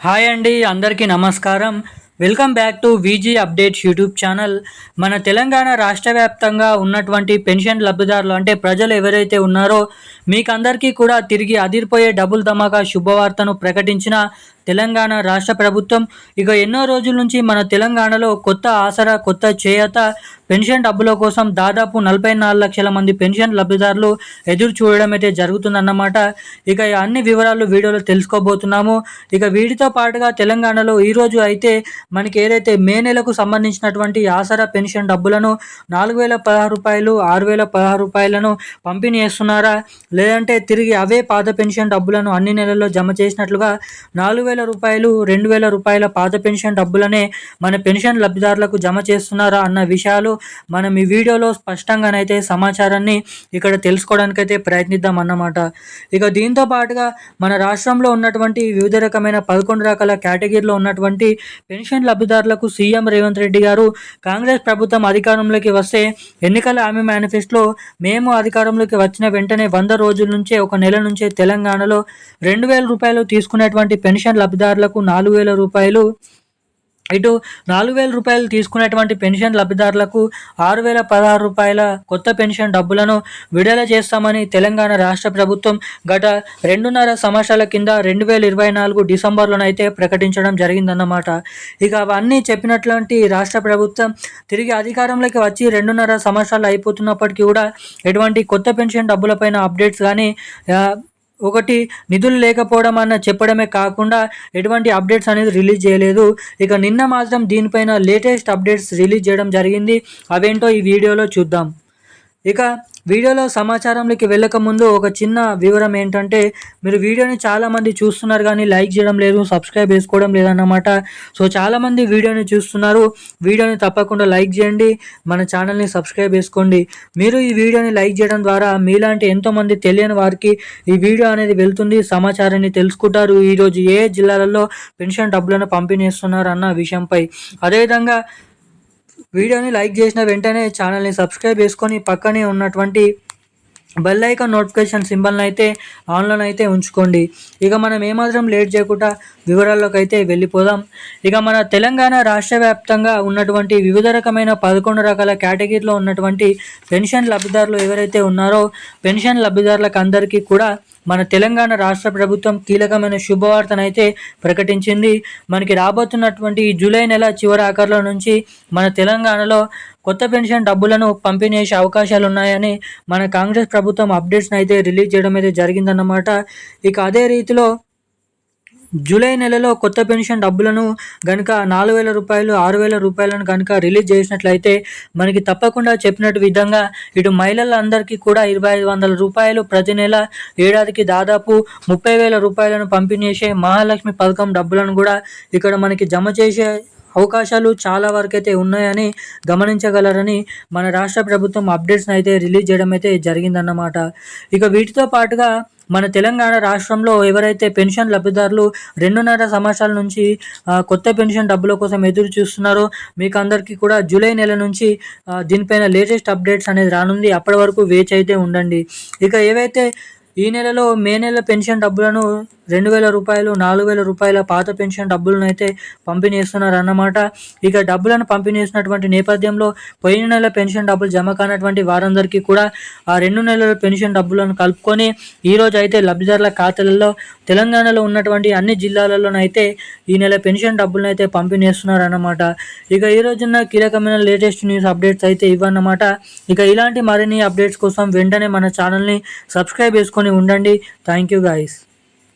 Hi అండి, అందరికీ నమస్కారం. Welcome back to VG updates YouTube channel. మన తెలంగాణ రాష్ట్ర వ్యాప్తంగా ఉన్నటువంటి పెన్షన్ లబ్ధిదారులు అంటే ప్రజలు ఎవరైతే ఉన్నారో మీకు అందరికీ కూడా తిరిగి అదిరిపోయే డబుల్ ధమాకా శుభవార్తను ప్రకటించిన తెలంగాణ రాష్ట్ర ప్రభుత్వం. ఇక ఎన్నో రోజుల నుంచి మన తెలంగాణలో కొత్త ఆసరా, కొత్త చేయూత పెన్షన్ డబ్బుల కోసం దాదాపు 44 లక్షల మంది పెన్షన్ లబ్ధిదారులు ఎదురు చూడడం అయితే జరుగుతుందన్నమాట. ఇక అన్ని వివరాలు వీడియోలో తెలుసుకోబోతున్నాము. ఇక వీటితో పాటుగా తెలంగాణలో ఈరోజు అయితే మనకి ఏదైతే మే నెలకు సంబంధించినటువంటి ఆసరా పెన్షన్ డబ్బులను 4016 రూపాయలు, 6016 రూపాయలను పంపిణీ చేస్తున్నారా, లేదంటే తిరిగి అవే పాత పెన్షన్ డబ్బులను అన్ని నెలల్లో జమ చేసినట్లుగా 4000 రూపాయలు, 2000 రూపాయల పాత పెన్షన్ డబ్బులనే మన పెన్షన్ లబ్ధిదారులకు జమ చేస్తున్నారా అన్న విషయాలు మనం ఈ వీడియోలో స్పష్టంగానైతే సమాచారాన్ని ఇక్కడ తెలుసుకోవడానికైతే ప్రయత్నిద్దాం అన్నమాట. ఇక దీంతో పాటుగా మన రాష్ట్రంలో ఉన్నటువంటి వివిధ రకమైన 11 రకాల కేటగిరీలో ఉన్నటువంటి పెన్షన్ లబ్ధిదారులకు సీఎం రేవంత్ రెడ్డి గారు కాంగ్రెస్ ప్రభుత్వం అధికారంలోకి వస్తే ఎన్నికల హామీ మేనిఫెస్టోలో మేము అధికారంలోకి వచ్చిన వెంటనే 100 రోజుల నుంచే, ఒక నెల నుంచే తెలంగాణలో 2000 రూపాయలు తీసుకునేటువంటి పెన్షన్ లబ్ధిదారులకు 4000 రూపాయలు, ఇటు 4000 రూపాయలు తీసుకునేటువంటి పెన్షన్ లబ్ధిదారులకు 6016 రూపాయల కొత్త పెన్షన్ డబ్బులను విడుదల చేస్తామని తెలంగాణ రాష్ట్ర ప్రభుత్వం గత 2.5 సంవత్సరాల కింద 2024 డిసెంబర్లోనైతే ప్రకటించడం జరిగిందన్నమాట. ఇక అవన్నీ చెప్పినటువంటి రాష్ట్ర ప్రభుత్వం తిరిగి అధికారంలోకి వచ్చి 2.5 సంవత్సరాలు అయిపోతున్నప్పటికీ కూడా ఎటువంటి కొత్త పెన్షన్ డబ్బులపైన అప్డేట్స్ కానీ, ఒకటి నిధులు లేకపోవడం అన్న చెప్పడమే కాకుండా ఎటువంటి అప్డేట్స్ అనేది రిలీజ్ చేయలేదు. ఇక నిన్న మాత్రం దీనిపైన లేటెస్ట్ అప్డేట్స్ రిలీజ్ చేయడం జరిగింది. అవేంటో ఈ వీడియోలో చూద్దాం. ఇక వీడియోలో సమాచారంలోకి వెళ్ళకముందు ఒక చిన్న వివరం ఏంటంటే, మీరు వీడియోని చాలామంది చూస్తున్నారు కానీ లైక్ చేయడం లేదు, సబ్స్క్రైబ్ చేసుకోవడం లేదన్నమాట. సో చాలామంది వీడియోని చూస్తున్నారు, వీడియోని తప్పకుండా లైక్ చేయండి, మన ఛానల్ని సబ్స్క్రైబ్ చేసుకోండి. మీరు ఈ వీడియోని లైక్ చేయడం ద్వారా మీలాంటి ఎంతోమంది తెలియని వారికి ఈ వీడియో అనేది వెళ్తుంది, సమాచారాన్ని తెలుసుకుంటారు. ఈరోజు ఏ జిల్లాలలో పెన్షన్ డబ్బులను పంపిణీ చేస్తున్నారు అన్న విషయంపై. అదేవిధంగా వీడియోని లైక్ చేసిన వెంటనే ఛానల్ని సబ్స్క్రైబ్ చేసుకొని పక్కనే ఉన్నటువంటి బెల్ ఐకాన్ నోటిఫికేషన్ సింబల్ని అయితే ఆన్లో అయితే ఉంచుకోండి. ఇక మనం ఏమాత్రం లేట్ చేయకుండా వివరాల్లోకి అయితే వెళ్ళిపోదాం. ఇక మన తెలంగాణ రాష్ట్ర వ్యాప్తంగా ఉన్నటువంటి వివిధ రకమైన 11 రకాల కేటగిరీలో ఉన్నటువంటి పెన్షన్ లబ్ధిదారులు ఎవరైతే ఉన్నారో పెన్షన్ లబ్ధిదారులకు అందరికీ కూడా మన తెలంగాణ రాష్ట్ర ప్రభుత్వం కీలకమైన శుభవార్తనైతే ప్రకటించింది. మనకి రాబోతున్నటువంటి ఈ జూలై నెల చివరి ఆఖరిలో నుంచి మన తెలంగాణలో కొత్త పెన్షన్ డబ్బులను పంపిణీ చేసే అవకాశాలు ఉన్నాయని మన కాంగ్రెస్ ప్రభుత్వం అప్డేట్స్ని అయితే రిలీజ్ చేయడం అయితే జరిగిందన్నమాట. ఇక అదే రీతిలో జూలై నెలలో కొత్త పెన్షన్ డబ్బులను కనుక 4000 రూపాయలు, 6000 రూపాయలను కనుక రిలీజ్ చేసినట్లయితే మనకి తప్పకుండా చెప్పినట్టు విధంగా ఇటు మహిళలందరికీ కూడా 2500 రూపాయలు ప్రతి నెల, ఏడాదికి దాదాపు 30,000 రూపాయలను పంపిణీ చేసే మహాలక్ష్మి పథకం డబ్బులను కూడా ఇక్కడ మనకి జమ చేసే అవకాశాలు చాలా వరకు అయితే ఉన్నాయని గమనించగలరని మన రాష్ట్ర ప్రభుత్వం అప్డేట్స్ని అయితే రిలీజ్ చేయడం అయితే జరిగిందన్నమాట. ఇక వీటితో పాటుగా మన తెలంగాణ రాష్ట్రంలో ఎవరైతే పెన్షన్ లబ్ధిదారులు 2.5 సంవత్సరాల నుంచి కొత్త పెన్షన్ డబ్బుల కోసం ఎదురు చూస్తున్నారో మీకు అందరికీ కూడా జూలై నెల నుంచి దీనిపైన లేటెస్ట్ అప్డేట్స్ అనేది రానుంది. అప్పటి వరకు వేచి అయితే ఉండండి. ఇక ఏవైతే ఈ నెలలో మే నెల పెన్షన్ డబ్బులను 2000 రూపాయలు, 4000 రూపాయల పాత పెన్షన్ డబ్బులను అయితే పంపిణీ చేస్తున్నారు అన్నమాట. ఇక డబ్బులను పంపిణీ చేసినటువంటి నేపథ్యంలో పోయిన నెల పెన్షన్ డబ్బులు జమ కానటువంటి వారందరికీ కూడా ఆ 2 నెలల పెన్షన్ డబ్బులను కలుపుకొని ఈరోజు అయితే లబ్ధిదారుల ఖాతాలలో తెలంగాణలో ఉన్నటువంటి అన్ని జిల్లాలలోనైతే ఈ నెల పెన్షన్ డబ్బులను అయితే పంపిణీ చేస్తున్నారు అన్నమాట. ఇక ఈ రోజున కీలకమైన లేటెస్ట్ న్యూస్ అప్డేట్స్ అయితే ఇవన్నమాట. ఇక ఇలాంటి మరిన్ని అప్డేట్స్ కోసం వెంటనే మన ఛానల్ని సబ్స్క్రైబ్ చేసుకొని ఉండండి. Thank you guys.